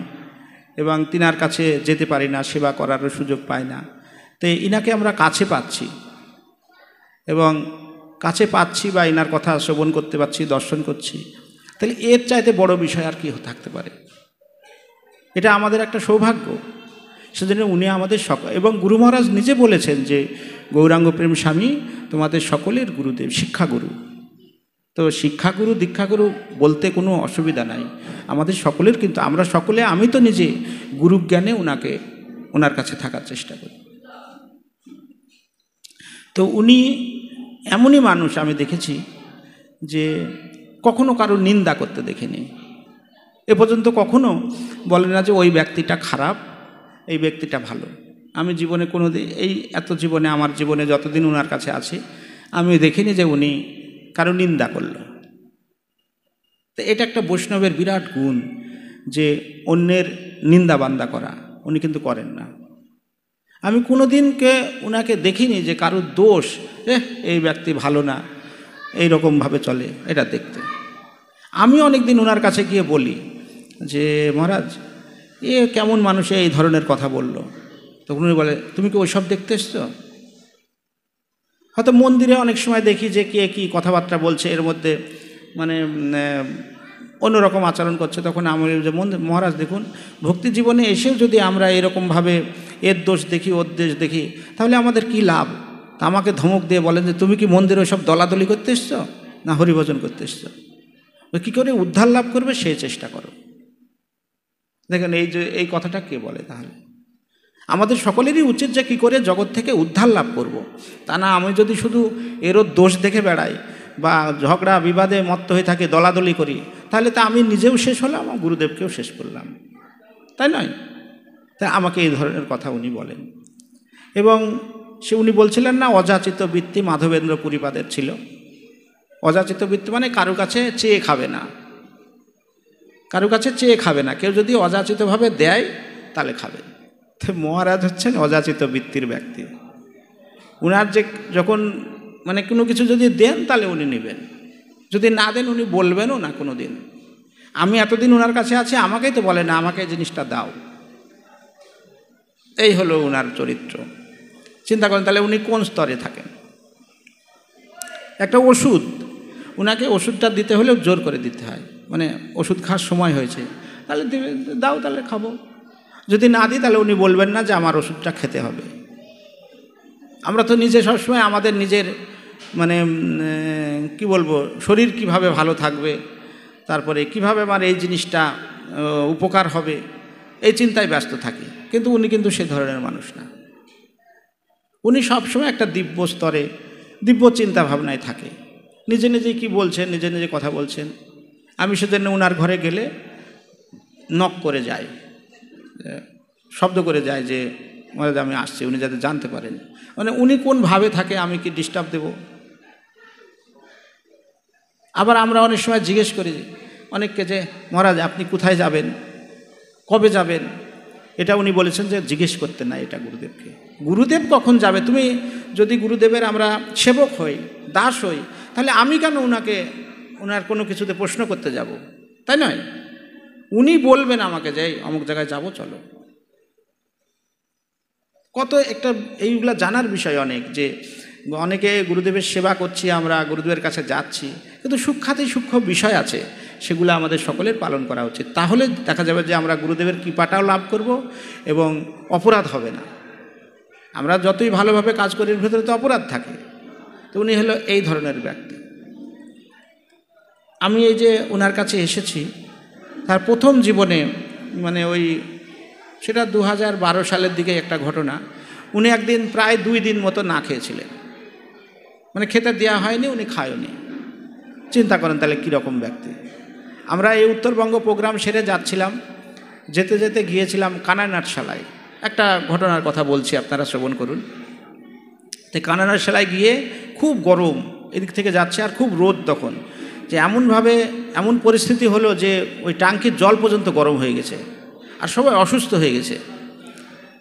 এবং তিনার কাছে যেতে পারি না, সেবা করারও সুযোগ পাই না। তো ইনাকে আমরা কাছে পাচ্ছি এবং কাছে পাচ্ছি বা ইনার কথা শ্রবণ করতে পারছি, দর্শন করছি, তাহলে এর চাইতে বড় বিষয় আর কি থাকতে পারে? এটা আমাদের একটা সৌভাগ্য। সেজন্য উনি আমাদের এবং গুরু মহারাজ নিজে বলেছেন যে গৌরাঙ্গ প্রেম স্বামী তোমাদের সকলের গুরুদেব, শিক্ষাগুরু। তো শিক্ষাগুরু দীক্ষাগুরু বলতে কোনো অসুবিধা নাই, আমাদের সকলের কিন্তু, আমরা সকলে, আমি তো নিজে গুরুজ্ঞানে ওনার কাছে থাকার চেষ্টা করি। তো উনি এমনই মানুষ, আমি দেখেছি যে কখনো কারো নিন্দা করতে দেখিনি। এ পর্যন্ত কখনো বলে না যে ওই ব্যক্তিটা খারাপ, এই ব্যক্তিটা ভালো। আমি জীবনে কোনো এত জীবনে, আমার জীবনে যতদিন ওনার কাছে আছি, আমি দেখিনি যে উনি কারো নিন্দা করল। তো এটা একটা বৈষ্ণবের বিরাট গুণ, যে অন্যের নিন্দা বান্দা করা। উনি কিন্তু করেন না। আমি কোনো দিনকে ওনাকে দেখিনি যে কারোর দোষ, এই ব্যক্তি ভালো না, এই রকমভাবে চলে, এটা দেখতে। আমি অনেক দিন ওনার কাছে গিয়ে বলি যে মহারাজ, এ কেমন মানুষ এই ধরনের কথা বলল? তখন উনি বলে, তুমি কি ওইসব দেখতে এসছো? হয়তো মন্দিরে অনেক সময় দেখি যে কে কী কথাবার্তা বলছে, এর মধ্যে মানে অন্যরকম আচরণ করছে, তখন আমি যে মহারাজ দেখুন, ভক্তি জীবনে এসেও যদি আমরা এরকমভাবে এর দোষ দেখি, ওর দোষ দেখি, তাহলে আমাদের কি লাভ? তা আমাকে ধমক দিয়ে বলেন যে তুমি কি মন্দিরে ওইসব দলাদলি করতে এসছো না হরিভজন করতে এসছো? ওই কী করে উদ্ধার লাভ করবে সেই চেষ্টা করো। দেখেন, এই কথাটা কে বলে? তাহলে আমাদের সকলেরই উচিত যে কী করে জগৎ থেকে উদ্ধার লাভ করব। তা না আমি যদি শুধু এরও দোষ দেখে বেড়াই বা ঝগড়া বিবাদে মত্ত হয়ে থাকি, দলাদলি করি, তাহলে তা আমি নিজেও শেষ হলাম, আমার গুরুদেবকেও শেষ করলাম, তাই নয়? তাই আমাকে এই ধরনের কথা উনি বলেন। এবং উনি বলছিলেন না, অযাচিত বৃত্তি মাধবেন্দ্র পুরীপাদের ছিল। অযাচিত বৃত্তি মানে কারো কাছে চেয়ে খাবে না, কারো কাছে চেয়ে খাবে না, কেউ যদি অযাচিতভাবে দেয় তাহলে খাবে। তো মহারাজ হচ্ছেন অযাচিত বৃত্তির ব্যক্তি। উনার যে যখন মানে কোনো কিছু যদি দেন তাহলে উনি নেবেন, যদি না দেন উনি বলবেনও না কোনো দিন। আমি এতদিন ওনার কাছে আছি, আমাকেই তো বলে না আমাকে জিনিসটা দাও। এই হলো ওনার চরিত্র। চিন্তা করেন তাহলে উনি কোন স্তরে থাকেন। একটা ওষুধ, ওনাকে ওষুধটা দিতে হলেও জোর করে দিতে হয়, মানে ওষুধ খাওয়ার সময় হয়েছে, তাহলে দাও, তাহলে খাবো। যদি না দিই তাহলে উনি বলবেন না যে আমার ওষুধটা খেতে হবে। আমরা তো নিজে সবসময় আমাদের নিজের মানে কি বলবো, শরীর কিভাবে ভালো থাকবে, তারপরে কিভাবে আমার এই জিনিসটা উপকার হবে, এই চিন্তায় ব্যস্ত থাকি। কিন্তু উনি কিন্তু সে ধরনের মানুষ না। উনি সবসময় একটা দিব্য স্তরে, দিব্য চিন্তা ভাবনায় থাকে। নিজে নিজেই কী বলছেন, নিজে নিজে কথা বলছেন। আমি সেজন্য ওনার ঘরে গেলে নক করে যাই, শব্দ করে যায় যে মহারাজ আমি আসছি, উনি যাতে জানতে পারেন। মানে উনি কোন ভাবে থাকে, আমি কি ডিস্টার্ব দেব? আবার আমরা অনেক সময় জিজ্ঞেস করি অনেককে যে মহারাজ আপনি কোথায় যাবেন, কবে যাবেন? এটা উনি বলেছেন যে জিজ্ঞেস করতে না এটা গুরুদেবকে। গুরুদেব কখন যাবে, তুমি যদি গুরুদেবের আমরা সেবক হই, দাস হই, তাহলে আমি কেন ওনার কোনো কিছুতে প্রশ্ন করতে যাব? তাই নয়? উনি বলবেন আমাকে যে অমুক জায়গায় যাব, চলো। কত একটা এইগুলা জানার বিষয় অনেক, যে অনেকে গুরুদেবের সেবা করছি, আমরা গুরুদেবের কাছে যাচ্ছি, কিন্তু সূক্ষ্মাতি সূক্ষ্ম বিষয় আছে, সেগুলো আমাদের সকলের পালন করা উচিত। তাহলে দেখা যাবে যে আমরা গুরুদেবের কৃপাটাও লাভ করব এবং অপরাধ হবে না। আমরা যতই ভালোভাবে কাজ করি, এর ভেতরে তো অপরাধ থাকে। তো উনি হলো এই ধরনের ব্যক্তি। আমি এই যে ওনার কাছে এসেছি, তার প্রথম জীবনে মানে সেটা 2012 সালের দিকে একটা ঘটনা। উনি একদিন প্রায় 2 দিন মতো না খেয়েছিলেন, মানে খেতে দেওয়া হয়নি, উনি খায়নি। চিন্তা করেন তাহলে কীরকম ব্যক্তি। আমরা এই উত্তরবঙ্গ প্রোগ্রাম সেরে যাচ্ছিলাম, যেতে যেতে গিয়েছিলাম কানাইনাথশালায়। একটা ঘটনার কথা বলছি, আপনারা শ্রবণ করুন। তো কানাইনাথশালায় গিয়ে খুব গরম, এদিক থেকে যাচ্ছে আর খুব রোদ তখন, যে এমনভাবে এমন পরিস্থিতি হলো যে ওই ট্যাঙ্কির জল পর্যন্ত গরম হয়ে গেছে আর সবাই অসুস্থ হয়ে গেছে।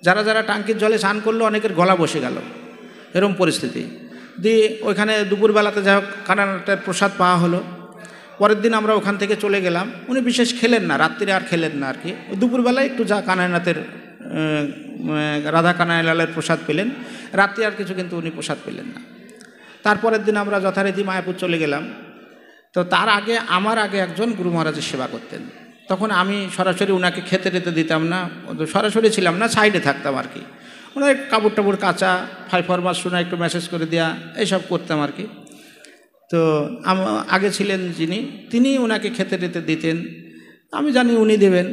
যারা যারা ট্যাঙ্কির জলে স্নান করলো অনেকের গলা বসে গেল, এরকম পরিস্থিতি। দিয়ে ওইখানে দুপুরবেলাতে যা হোক কানাইনাথের প্রসাদ পাওয়া হলো। পরের দিন আমরা ওখান থেকে চলে গেলাম। উনি বিশেষ খেলেন না, রাত্রিরে আর খেলেন না আর কি। দুপুরবেলায় একটু যা কানাইনাথের রাধা কানাইলালের প্রসাদ পেলেন, রাত্রি আর কিছু কিন্তু উনি প্রসাদ পেলেন না। তারপরের দিন আমরা যথারীতি মায়াপুর চলে গেলাম। তো তার আগে আমার আগে একজন গুরু মহারাজের সেবা করতেন। তখন আমি সরাসরি ওনাকে খেতে টেতে দিতাম না, সরাসরি ছিলাম না, সাইডে থাকতাম আর কি। ওনার কাপড় টাপড় কাচা, ফাইফরমাস শোনা, একটু মেসেজ করে দেওয়া, এইসব করতাম আর কি। তো আগে ছিলেন যিনি, তিনি ওনাকে খেতে টেতে দিতেন। আমি জানি উনি দেবেন,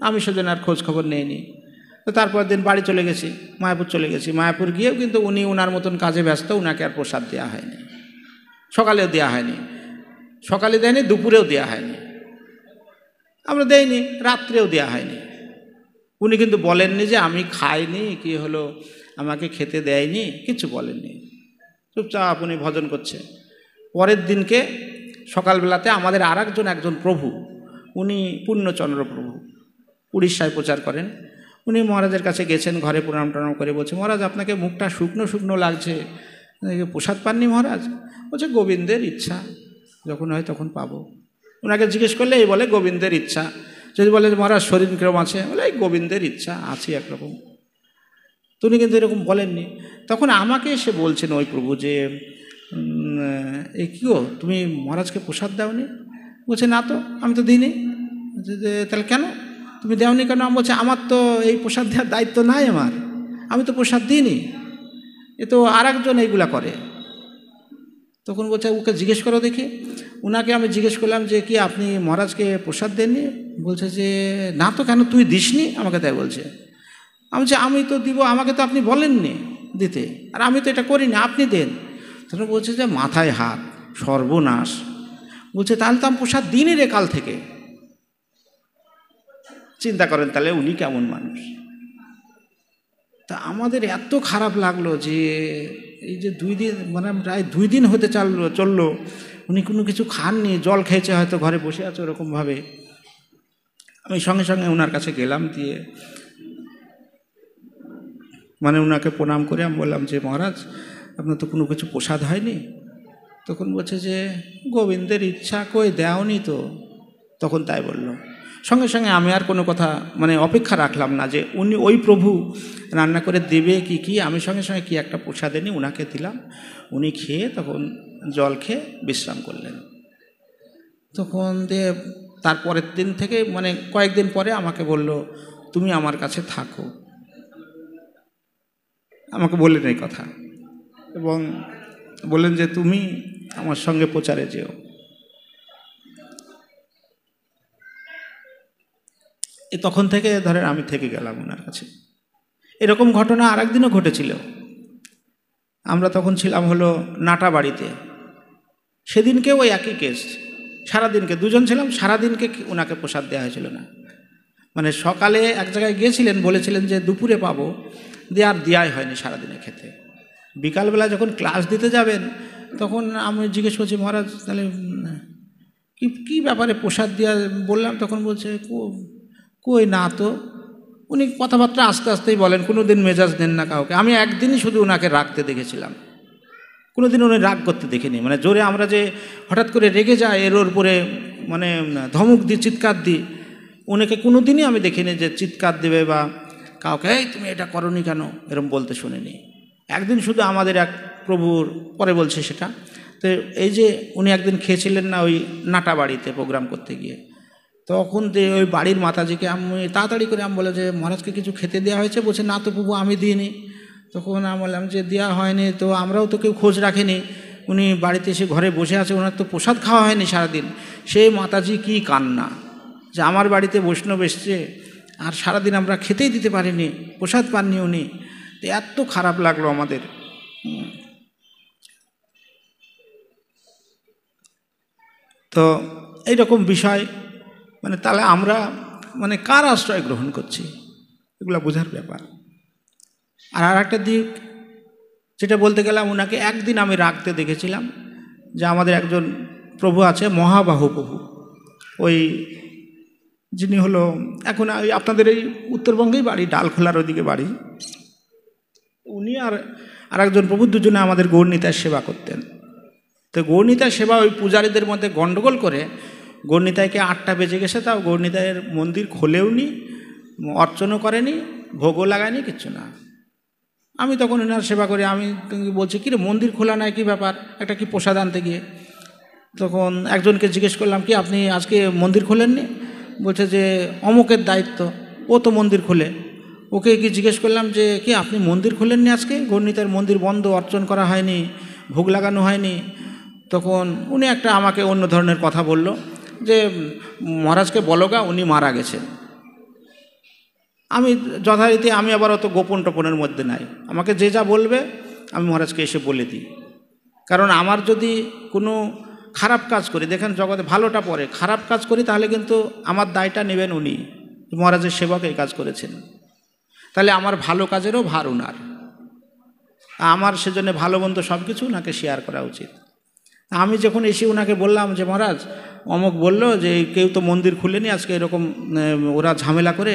আমি সেজন্য আর খোঁজ খবর নেইনি। তো তারপর দিন বাড়ি চলে গেছি, মায়াপুর চলে গেছি। মায়াপুর গিয়েও কিন্তু উনি ওনার মতন কাজে ব্যস্ত, ওনাকে আর প্রসাদ দেওয়া হয়নি। সকালেও দেওয়া হয়নি, সকালে দেয়নি, দুপুরেও দেওয়া হয়নি, আমরা দেইনি, রাত্রেও দেওয়া হয়নি। উনি কিন্তু বলেননি যে আমি খাইনি, কি হলো আমাকে খেতে দেয়নি, কিছু বলেননি, চুপচাপ উনি ভজন করছে। পরের দিনকে সকালবেলাতে আমাদের একজন প্রভু, উনি পূর্ণচন্দ্র প্রভু, উড়িষ্যায় প্রচার করেন। উনি মহারাজের কাছে গেছেন, ঘরে প্রণাম টনাম করে বলছে, মহারাজ আপনাকে মুখটা শুকনো শুকনো লাগছে, প্রসাদ পাননি মহারাজ? বলছে গোবিন্দের ইচ্ছা, যখন হয় তখন পাবো। ওনাকে জিজ্ঞেস করলে এই বলে গোবিন্দের ইচ্ছা। যদি বলে মহারাজ শরীর কিরম আছে, বলে এই গোবিন্দের ইচ্ছা, আছি একরকম। তো উনি কিন্তু এরকম বলেননি। তখন আমাকে এসে বলছেন ওই প্রভু যে এই কী গো, তুমি মহারাজকে প্রসাদ দাওনি? বলছে না তো, আমি তো দিইনি। তাহলে কেন তুমি দেওনি কেন? আমি বলছে আমার তো এই প্রসাদ দেওয়ার দায়িত্ব নাই আমার, আমি তো প্রসাদ দিইনি, এ তো আর একজন এইগুলা করে। তখন বলছে ওকে জিজ্ঞেস করো দেখি। ওনাকে আমি জিজ্ঞেস করলাম যে কি আপনি মহারাজকে প্রসাদ দেননি? বলছে যে না তো, কেন তুই দিসনি? আমাকে তাই বলছে। আমি বলছি আমি তো দিব, আমাকে তো আপনি বলেননি দিতে, আর আমি তো এটা করিনি, আপনি দেন। তখন বলছে যে মাথায় হাত, সর্বনাশ। বলছে তাহলে তো আমি প্রসাদ দিনই রে কাল থেকে। চিন্তা করেন তাহলে উনি কেমন মানুষ। তা আমাদের এত খারাপ লাগলো যে এই যে 2 দিন, মানে প্রায় 2 দিন হতে চললো উনি কোনো কিছু খাননি, জল খেয়েছে হয়তো, ঘরে বসে আছে ওরকমভাবে। আমি সঙ্গে সঙ্গে ওনার কাছে গেলাম, দিয়ে মানে ওনাকে প্রণাম করে আমি বললাম যে মহারাজ আপনার তো কোনো কিছু প্রসাদ হয়নি। তখন বলছে যে গোবিন্দের ইচ্ছা, কই দেওনি তো। তখন তাই বলল। সঙ্গে সঙ্গে আমি আর কোনো কথা মানে অপেক্ষা রাখলাম না যে উনি ওই প্রভু রান্না করে দেবে কি, আমি সঙ্গে সঙ্গে কি একটা প্রসাদ এনে ওনাকে দিলাম। উনি খেয়ে তখন জল খেয়ে বিশ্রাম করলেন। তখন দিয়ে তারপরের দিন থেকে মানে কয়েকদিন পরে আমাকে বলল তুমি আমার কাছে থাকো, আমাকে বললেন এই কথা, এবং বললেন যে তুমি আমার সঙ্গে প্রচারে যেও। তখন থেকে ধরেন আমি থেকে গেলাম ওনার কাছে। এরকম ঘটনা আর একদিনও ঘটেছিল। আমরা তখন ছিলাম হলো নাটা বাড়িতে, সেদিনকে ওই একই কেস। সারাদিনকে 2 জন ছিলাম, সারাদিনকে ওনাকে প্রসাদ দেওয়া হয়েছিল না। মানে সকালে এক জায়গায় গিয়েছিলেন, বলেছিলেন যে দুপুরে পাবো, দিয়ে আর দেওয়াই হয়নি সারাদিনে খেতে। বিকালবেলা যখন ক্লাস দিতে যাবেন তখন আমি জিজ্ঞেস করছি মহারাজ তাহলে কি ব্যাপারে প্রসাদ দেওয়া বললাম, তখন বলছে কই না তো। উনি কথাবার্তা আস্তে আস্তেই বলেন, কোনো দিন মেজাজ দেন না কাউকে। আমি একদিনই শুধু ওনাকে রাগতে দেখেছিলাম, কোনো দিন উনি রাগ করতে দেখিনি। মানে জোরে আমরা যে হঠাৎ করে রেগে যায় এর উপরে মানে ধমক দিই, চিৎকার দিই, ওনাকে কোনো দিনই আমি দেখিনি যে চিৎকার দেবে বা কাউকে এই তুমি এটা করনি কেন এরকম বলতে শুনিনি। একদিন শুধু আমাদের এক প্রভুর, পরে বলছে সেটা, তো এই যে উনি একদিন খেয়েছিলেন না ওই নাটা বাড়িতে প্রোগ্রাম করতে গিয়ে, তখন ওই বাড়ির মাতাজিকে আমি তাড়াতাড়ি করে আমি বলে যে মহারাজকে কিছু খেতে দেওয়া হয়েছে? বলছে না তো প্রভু আমি দিইনি। তখন আমি বললাম যে দেওয়া হয়নি তো, আমরাও তো কেউ খোঁজ রাখেনি, উনি বাড়িতে এসে ঘরে বসে আছে, ওনার তো প্রসাদ খাওয়া হয়নি সারাদিন। সেই মাতাজি কি কান্না যে আমার বাড়িতে বৈষ্ণব এসছে আর সারাদিন আমরা খেতেই দিতে পারিনি, প্রসাদ পাননি উনি। এত খারাপ লাগলো আমাদের। তো এইরকম বিষয় মানে তাহলে আমরা মানে কার আশ্রয় গ্রহণ করছি, এগুলো বোঝার ব্যাপার। আর একটা দিক যেটা বলতে গেলাম, ওনাকে একদিন আমি রাখতে দেখেছিলাম যে আমাদের একজন প্রভু আছে, মহাবাহু প্রভু, ওই যিনি হলো এখন ওই আপনাদের এই উত্তরবঙ্গেই বাড়ি, ডালখোলার ওইদিকে বাড়ি, উনি আর একজন প্রভু দুজনে আমাদের গৌরনীতার সেবা করতেন। তো গৌরনীতার সেবা ওই পূজারীদের মধ্যে গণ্ডগোল করে গৌরনীতাইকে 8টা বেজে গেছে, তাও গৌরনীতাইয়ের মন্দির খোলেওনি, অর্চনও করেনি, ভোগও লাগায়নি, কিচ্ছু না। আমি তখন এনার সেবা করি, আমি বলছি কী রে মন্দির খোলা নাই, কী ব্যাপার, একটা কি প্রসাদ আনতে গিয়ে। তখন একজনকে জিজ্ঞেস করলাম কি আপনি আজকে মন্দির খোলেননি? বলছে যে অমুকের দায়িত্ব, ও তো মন্দির খোলে। ওকে কি জিজ্ঞেস করলাম যে কি আপনি মন্দির খোলেননি আজকে? গৌরনীতার মন্দির বন্ধ, অর্চন করা হয়নি, ভোগ লাগানো হয়নি। তখন উনি একটা আমাকে অন্য ধরনের কথা বলল যে মহারাজকে বলোগা উনি মারা গেছেন। আমি যথারীতি আমি আবার অত গোপন টোপনের মধ্যে নাই, আমাকে যে যা বলবে আমি মহারাজকে এসে বলে দিই। কারণ আমার যদি কোনো খারাপ কাজ করি, দেখেন জগতে ভালোটা পরে, খারাপ কাজ করি তাহলে কিন্তু আমার দায়টা নেবেন উনি, মহারাজের সেবক এই কাজ করেছেন, তাহলে আমার ভালো কাজেরও ভার উনার। আমার সেজন্য ভালো মন্দ সব কিছু ওনাকে শেয়ার করা উচিত। আমি যখন এসে ওনাকে বললাম যে মহারাজ অমুক বলল যে কেউ তো মন্দির খুলেনি আজকে, এরকম ওরা ঝামেলা করে,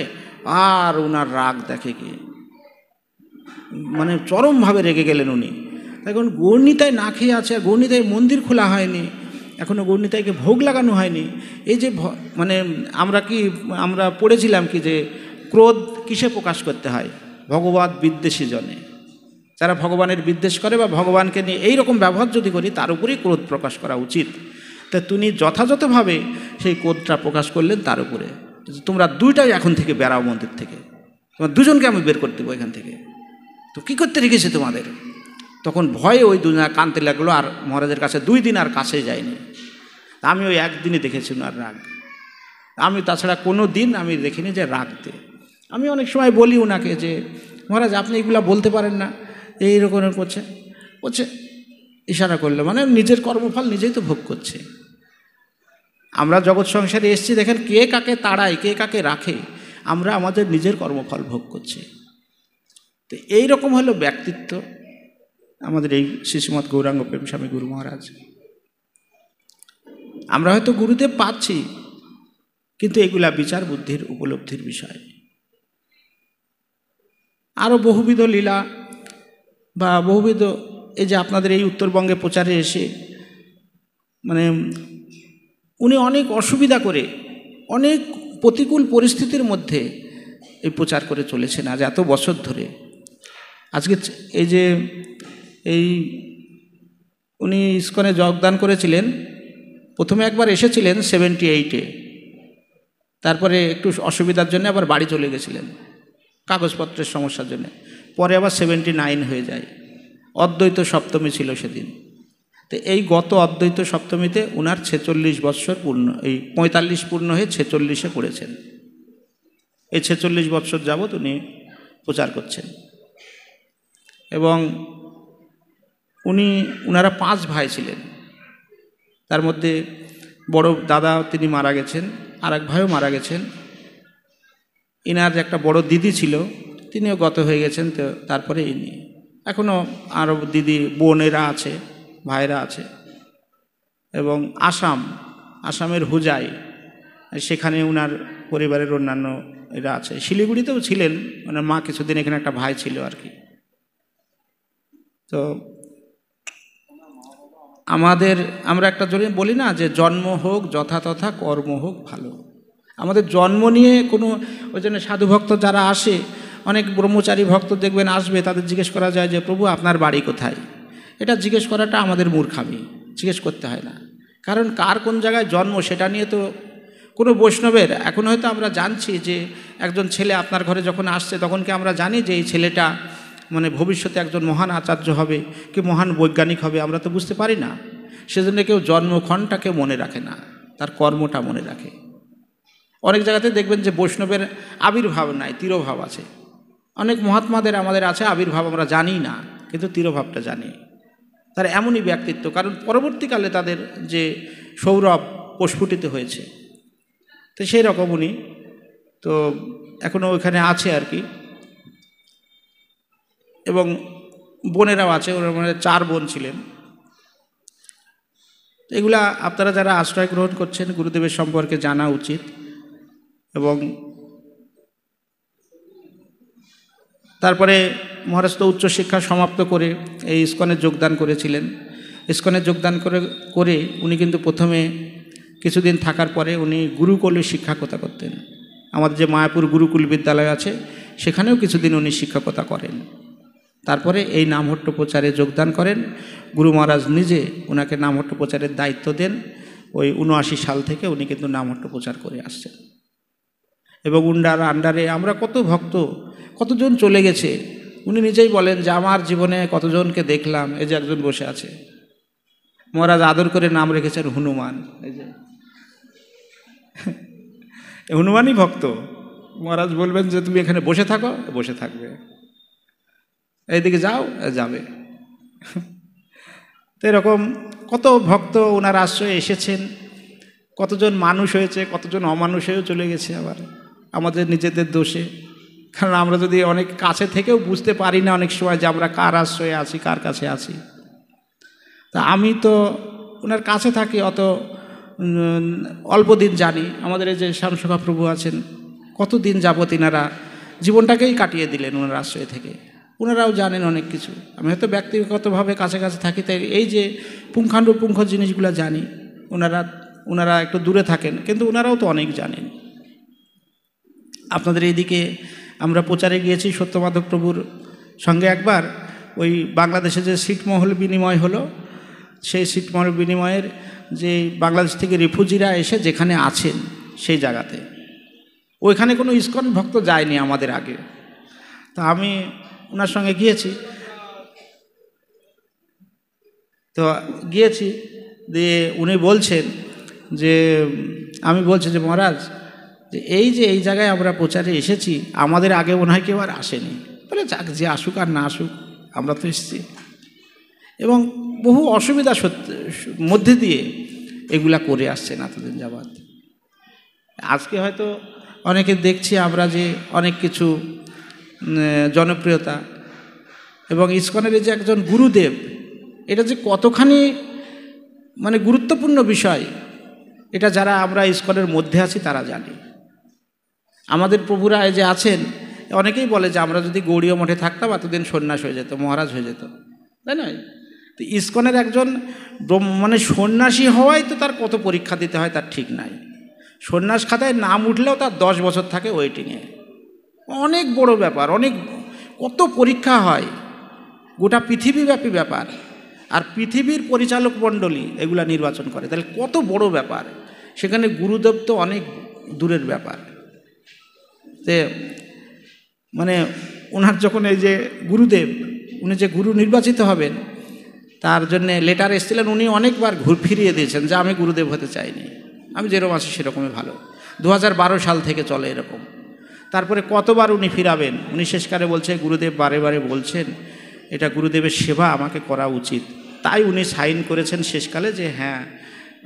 আর ওনার রাগ দেখে কি মানে চরমভাবে রেগে গেলেন উনি। এখন গৌরনীতাই না খেয়ে আছে, আর গৌরনীতাই মন্দির খোলা হয়নি, এখনও গৌরনীতাইকে ভোগ লাগানো হয়নি। এই যে মানে আমরা পড়েছিলাম কি যে ক্রোধ কিসে প্রকাশ করতে হয়? ভগবৎ বিদ্বেষী জনে, যারা ভগবানের বিদ্বেষ করে বা ভগবানকে নিয়ে এইরকম ব্যবহার যদি করি তার উপরেই ক্রোধ প্রকাশ করা উচিত। তা তিনি যথাযথভাবে সেই ক্রোধটা প্রকাশ করলেন তার উপরে, তোমরা দুইটাই এখন থেকে বেরাও মন্দির থেকে, তোমার দুজনকে আমি বের করে দেবো এখান থেকে, তো কী করতে রেখেছে তোমাদের? তখন ভয়ে ওই দুজনা কাঁদতে লাগলো, আর মহারাজের কাছে 2 দিন আর কাছে যায়নি। আমি ওই একদিনই দেখেছি ওনার রাগ, আমি তাছাড়া কোনো দিন আমি দেখিনি যে রাগতে। আমি অনেক সময় বলি ওনাকে যে মহারাজ আপনি এগুলো বলতে পারেন না, এই রকমের করছে ইশারা করলো, মানে নিজের কর্মফল নিজেই তো ভোগ করছে। আমরা জগৎ সংসারে এসেছি, দেখেন কে কাকে তাড়ায়, কে কাকে রাখে, আমরা আমাদের নিজের কর্মফল ভোগ করছি। তো এইরকম হলো ব্যক্তিত্ব আমাদের এই শ্রীশ্রীমৎ গৌরাঙ্গ প্রেম স্বামী গুরু মহারাজ। আমরা হয়তো গুরুদেব পাচ্ছি, কিন্তু এগুলা বিচার বুদ্ধির উপলব্ধির বিষয়। আরও বহুবিধ লীলা বা বহুবিধ, এই যে আপনাদের এই উত্তরবঙ্গে প্রচারে এসে মানে উনি অনেক অসুবিধা করে, অনেক প্রতিকূল পরিস্থিতির মধ্যে এই প্রচার করে চলেছেন আজ এত বছর ধরে। আজকে এই যে উনি ইস্কনে যোগদান করেছিলেন, প্রথমে একবার এসেছিলেন 78-এ, তারপরে একটু অসুবিধার জন্য আবার বাড়ি চলে গেছিলেন কাগজপত্রের সমস্যার জন্য, পরে আবার 79 হয়ে যায়। অদ্বৈত সপ্তমী ছিল সেদিন। তো এই গত অদ্বৈত সপ্তমীতে ওনার 46 বৎসর পূর্ণ, এই 45 পূর্ণ হয়ে 46-এ পড়েছেন। এই 46 বৎসর যাবৎ উনি প্রচার করছেন। এবং ওনারা 5 ভাই ছিলেন, তার মধ্যে বড় দাদা তিনি মারা গেছেন, আর এক ভাইও মারা গেছেন। ইনার একটা বড় দিদি ছিল, তিনিও গত হয়ে গেছেন। তো তারপরে ইনি এখনও আরও দিদি বোনেরা আছে, ভাইরা আছে। এবং আসামের হুজাই, সেখানে ওনার পরিবারের অন্যান্য এরা আছে। শিলিগুড়িতেও ছিলেন ওনার মা কিছুদিন, এখানে একটা ভাই ছিল আর কি। তো আমরা একটা জন্য বলি না যে জন্ম হোক যথাতথা, কর্ম হোক ভালো। আমাদের জন্ম নিয়ে কোনো, ওই জন্য সাধুভক্ত যারা আসে, অনেক ব্রহ্মচারী ভক্ত দেখবেন আসবে, তাদের জিজ্ঞেস করা যায় যে প্রভু আপনার বাড়ি কোথায়? এটা জিজ্ঞেস করাটা আমাদের মূর্খামি, জিজ্ঞেস করতে হয় না। কারণ কার কোন জায়গায় জন্ম সেটা নিয়ে তো কোনো বৈষ্ণবের, এখন হয়তো আমরা জানছি যে একজন ছেলে আপনার ঘরে যখন আসছে তখন কি আমরা জানি যে এই ছেলেটা মানে ভবিষ্যতে একজন মহান আচার্য হবে কি মহান বৈজ্ঞানিক হবে? আমরা তো বুঝতে পারি না। সেজন্য কেউ জন্মক্ষণটাকে মনে রাখে না, তার কর্মটা মনে রাখে। অনেক জায়গাতে দেখবেন যে বৈষ্ণবের আবির্ভাব নাই, তিরোভাব আছে। অনেক মহাত্মাদের আমাদের আছে আবির্ভাব আমরা জানি না, কিন্তু তিরোভাবটা জানি। তার এমনই ব্যক্তিত্ব, কারণ পরবর্তীকালে তাদের যে সৌরভ প্রস্ফুটিত হয়েছে, তো সেই রকম উনি তো এখনও ওইখানে আছে আর কি। এবং বোনেরাও আছে, ওরা মানে 4 বোন ছিলেন। এগুলা আপনারা যারা আশ্রয় গ্রহণ করছেন গুরুদেবের সম্পর্কে জানা উচিত। এবং তারপরে মহারাজ তো উচ্চশিক্ষা সমাপ্ত করে এই ইস্কনে যোগদান করেছিলেন। ইস্কনে যোগদান করে উনি কিন্তু প্রথমে কিছুদিন থাকার পরে উনি গুরুকুলে শিক্ষকতা করতেন। আমাদের যে মায়াপুর গুরুকুল বিদ্যালয় আছে সেখানেও কিছুদিন উনি শিক্ষকতা করেন। তারপরে এই নামহট্ট প্রচারে যোগদান করেন। গুরু মহারাজ নিজে ওনাকে নামহট্ট প্রচারের দায়িত্ব দেন। ওই 79 সাল থেকে উনি কিন্তু নামহট্ট প্রচার করে আসছেন। এবং উনার আন্ডারে আমরা কত ভক্ত, কতজন চলে গেছে। উনি নিজেই বলেন যে আমার জীবনে কতজনকে দেখলাম, এই যে একজন বসে আছে, মহারাজ আদর করে নাম রেখেছেন হনুমান। এই যে হনুমানই ভক্ত। মহারাজ বলবেন যে তুমি এখানে বসে থাকো, বসে থাকবে, এইদিকে যাও, যাবে। তো এরকম কত ভক্ত ওনার আশ্রয়ে এসেছেন। কতজন মানুষ হয়েছে, কতজন অমানুষ হয়েও চলে গেছে আবার আমাদের নিজেদের দোষে। কারণ আমরা যদি অনেক কাছে থেকেও বুঝতে পারি না অনেক সময় যে আমরা কার আশ্রয়ে আছি, কার কাছে আছি। তা আমি তো ওনার কাছে থাকি, অত অল্প দিন জানি। আমাদের এই যে শ্যামসখা প্রভু আছেন, কতদিন যাবত এনারা জীবনটাকেই কাটিয়ে দিলেন ওনার আশ্রয় থেকে। ওনারাও জানেন অনেক কিছু। আমি হয়তো ব্যক্তিগতভাবে কাছে কাছে থাকি, তাই এই যে পুঙ্খানুপুঙ্খ জিনিসগুলো জানি। ওনারা একটু দূরে থাকেন, কিন্তু ওনারাও তো অনেক জানেন। আপনাদের এইদিকে আমরা প্রচারে গিয়েছি সত্যমাধব প্রভুর সঙ্গে একবার। ওই বাংলাদেশে যে ছিটমহল বিনিময় হলো, সেই ছিটমহল বিনিময়ের যে বাংলাদেশ থেকে রিফিউজিরা এসে যেখানে আছেন সেই জায়গাতে, ওইখানে কোনো ইস্কন ভক্ত যায়নি আমাদের আগে। তা আমি ওনার সঙ্গে গিয়েছি, তো গিয়েছি দিয়ে উনি বলছেন যে, আমি বলছি যে মহারাজ যে এই জায়গায় আমরা প্রচারে এসেছি, আমাদের আগে মনে হয় কেউ আর আসেনি। বলে যাক, যে আসুক আর না আসুক, আমরা তো এসেছি। এবং বহু অসুবিধা মধ্যে দিয়ে এগুলা করে আসছেন এতদিন যাবৎ। আজকে হয়তো অনেকে দেখছি আমরা যে অনেক কিছু জনপ্রিয়তা এবং ইস্কনের যে একজন গুরুদেব, এটা যে কতখানি মানে গুরুত্বপূর্ণ বিষয়, এটা যারা আমরা ইস্কনের মধ্যে আছি তারা জানি। আমাদের প্রভুরা যে আছেন, অনেকেই বলে যে আমরা যদি গৌড়ীয় মঠে থাকতাম এতদিন সন্ন্যাস হয়ে যেত, মহারাজ হয়ে যেত, তাই নয়? তো ইস্কনের একজন মানে সন্ন্যাসী হওয়াই তো তার কত পরীক্ষা দিতে হয় তার ঠিক নাই। সন্ন্যাস খাতায় নাম উঠলেও তার 10 বছর থাকে ওয়েটিংয়ে। অনেক বড় ব্যাপার, কত পরীক্ষা হয়, গোটা পৃথিবীব্যাপী ব্যাপার। আর পৃথিবীর পরিচালক মণ্ডলী এগুলা নির্বাচন করে, তাহলে কত বড় ব্যাপার। সেখানে গুরুদেব তো অনেক দূরের ব্যাপার। তে মানে ওনার যখন এই যে গুরুদেব, উনি যে গুরু নির্বাচিত হবেন তার জন্যে লেটার এসেছিলেন, উনি অনেকবার ফিরিয়ে দিয়েছেন যে আমি গুরুদেব হতে চাইনি, আমি যেরকম আছি সেরকমই ভালো। 2012 সাল থেকে চলে এরকম। তারপরে কতবার উনি ফিরাবেন, উনি শেষকালে বলছে, গুরুদেব বারে বারে বলছেন এটা গুরুদেবের সেবা, আমাকে করা উচিত। তাই উনি সাইন করেছেন শেষকালে যে হ্যাঁ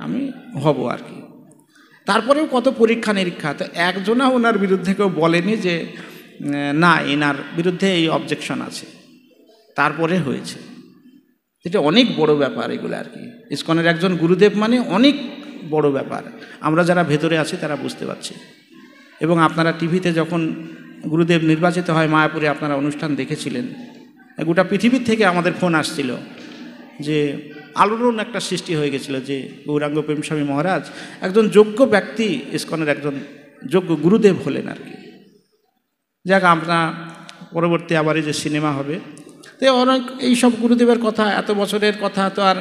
আমি হব আর কি। তারপরেও কত পরীক্ষা নিরীক্ষা, তো একজনা ওনার বিরুদ্ধে কেউ বলেনি যে না এনার বিরুদ্ধে এই অবজেকশন আছে, তারপরে হয়েছে। এটা অনেক বড় ব্যাপার এগুলো আর কি। ইস্কনের একজন গুরুদেব মানে অনেক বড় ব্যাপার, আমরা যারা ভেতরে আছি তারা বুঝতে পারছি। এবং আপনারা টিভিতে যখন গুরুদেব নির্বাচিত হয় মায়াপুরে, আপনারা অনুষ্ঠান দেখেছিলেন, গোটা পৃথিবীর থেকে আমাদের ফোন আসছিল যে আলোড়ন একটা সৃষ্টি হয়ে গেছিল যে গৌরাঙ্গ প্রেমস্বামী মহারাজ একজন যোগ্য ব্যক্তি, ইস্কনের একজন যোগ্য গুরুদেব হলেন আর কি। যাক, আমরা পরবর্তী আবার এই যে সিনেমা হবে, তো অনেক এইসব গুরুদেবের কথা, এত বছরের কথা তো আর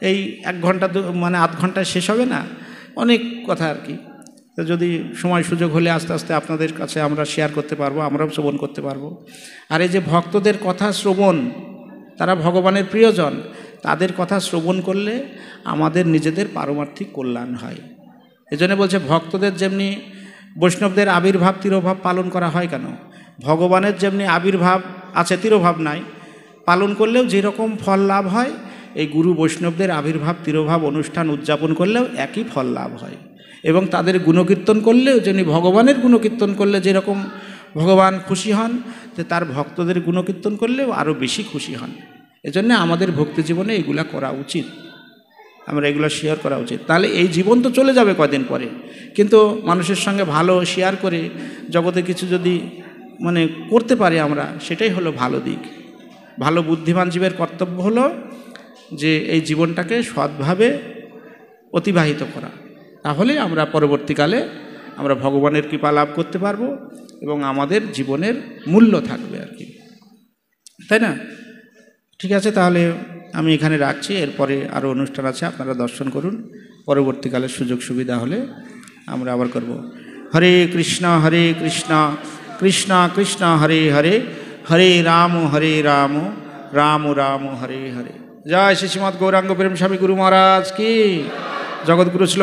এই 1 ঘন্টা মানে আধ ঘন্টায় শেষ হবে না, অনেক কথা আর কি। তো যদি সময় সুযোগ হলে আস্তে আস্তে আপনাদের কাছে আমরা শেয়ার করতে পারবো, আমরাও শ্রবণ করতে পারবো। আর এই যে ভক্তদের কথা শ্রবণ, তারা ভগবানের প্রিয়জন, তাদের কথা শ্রবণ করলে আমাদের নিজেদের পারমার্থিক কল্যাণ হয়। এজন্য বলছে ভক্তদের যেমনি বৈষ্ণবদের আবির্ভাব তিরোভাব পালন করা হয় কেন, ভগবানের যেমনি আবির্ভাব আছে তিরোভাব নাই, পালন করলেও যেরকম ফল লাভ হয়, এই গুরু বৈষ্ণবদের আবির্ভাব তিরোভাব অনুষ্ঠান উদযাপন করলেও একই ফল লাভ হয়। এবং তাদের গুণকীর্তন করলেও যিনি ভগবানের গুণকীর্তন করলে যেরকম ভগবান খুশি হন, যে তার ভক্তদের গুণকীর্তন করলেও আরও বেশি খুশি হন। এজন্য আমাদের ভক্তি জীবনে এগুলা করা উচিত, আমরা এগুলো শেয়ার করা উচিত। তাহলে এই জীবন তো চলে যাবে কদিন পরে, কিন্তু মানুষের সঙ্গে ভালো শেয়ার করে জগতে কিছু যদি করতে পারি আমরা, সেটাই হলো ভালো দিক। ভালো বুদ্ধিমান জীবের কর্তব্য হলো যে এই জীবনটাকে সৎভাবে অতিবাহিত করা, তাহলে আমরা পরবর্তীকালে আমরা ভগবানের কৃপা লাভ করতে পারবো এবং আমাদের জীবনের মূল্য থাকবে আর কি, তাই না? ঠিক আছে, তাহলে আমি এখানে রাখছি, এরপরে আরও অনুষ্ঠান আছে, আপনারা দর্শন করুন, পরবর্তীকালে সুযোগ সুবিধা হলে আমরা আবার করব। হরে কৃষ্ণ কৃষ্ণ কৃষ্ণ হরে হরে, হরে রাম রাম রাম হরে হরে। জয় শ্রী শ্রীমৎ গৌরাঙ্গ প্রেম স্বামী গুরু মহারাজ কি, জগৎগুরু ছিল।